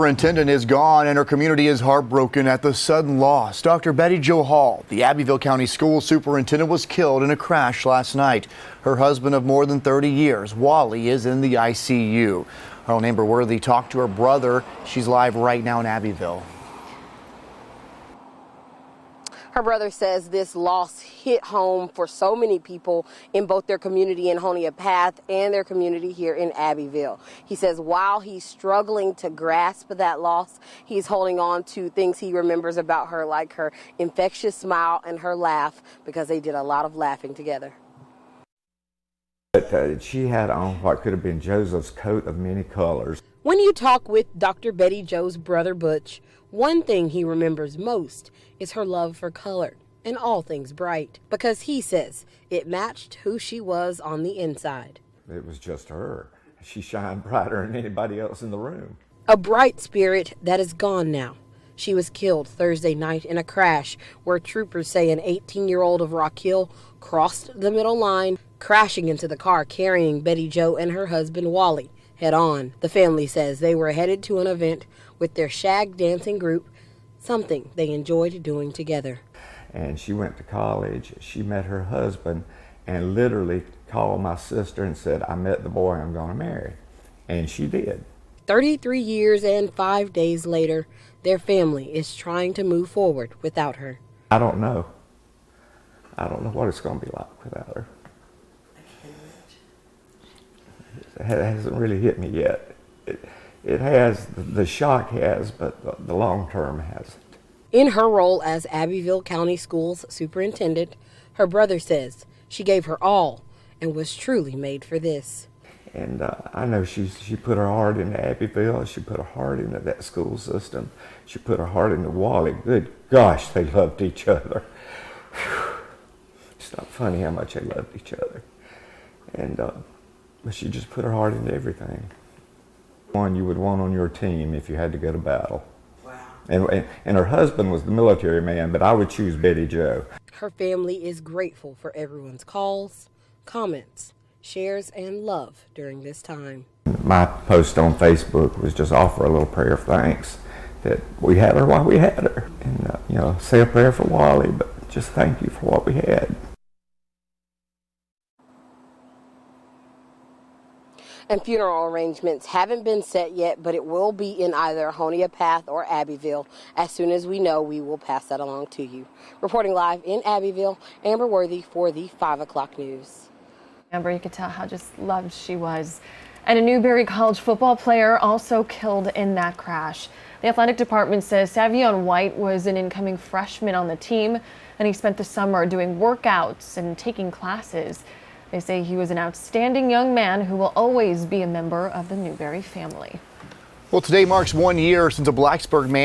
Superintendent is gone and her community is heartbroken at the sudden loss. Dr. Betty Jo Hall, the Abbeville County School Superintendent, was killed in a crash last night. Her husband of more than 30 years, Wally, is in the ICU. Our own Amber Worthy talked to her brother. She's live right now in Abbeville. Her brother says this loss hit home for so many people in both their community in Honia Path and their community here in Abbeville. He says while he's struggling to grasp that loss, he's holding on to things he remembers about her, like her infectious smile and her laugh, because they did a lot of laughing together. She had on what could have been Joseph's coat of many colors. When you talk with Dr. Betty Jo's brother Butch, one thing he remembers most is her love for color and all things bright, because he says it matched who she was on the inside. It was just her. She shined brighter than anybody else in the room. A bright spirit that is gone now. She was killed Thursday night in a crash where troopers say an 18-year-old of Rock Hill crossed the middle line, crashing into the car carrying Betty Jo and her husband Wally head on. The family says they were headed to an event with their shag dancing group, something they enjoyed doing together. And she went to college. She met her husband and literally called my sister and said, "I met the boy I'm going to marry." And she did. 33 years and 5 days later, their family is trying to move forward without her. I don't know. I don't know what it's going to be like without her. It hasn't really hit me yet. It has, the shock has, but the long term hasn't. In her role as Abbeville County Schools Superintendent, her brother says she gave her all and was truly made for this. And I know she put her heart into Abbeville. She put her heart into that school system. She put her heart into Wally. Good gosh, they loved each other. Whew. It's not funny how much they loved each other. And but she just put her heart into everything. One you would want on your team if you had to go to battle. Wow. And her husband was the military man, but I would choose Betty Jo. Her family is grateful for everyone's calls, comments, shares, and love during this time. My post on Facebook was just offer a little prayer of thanks that we had her while we had her. And, say a prayer for Wally, but just thank you for what we had. And funeral arrangements haven't been set yet, but it will be in either Honia Path or Abbeville. As soon as we know, we will pass that along to you. Reporting live in Abbeville, Amber Worthy for the 5 o'clock news. Amber, you could tell how just loved she was. And a Newberry College football player also killed in that crash. The athletic department says Savion White was an incoming freshman on the team, and he spent the summer doing workouts and taking classes. They say he was an outstanding young man who will always be a member of the Newberry family. Well, today marks 1 year since a Blacksburg man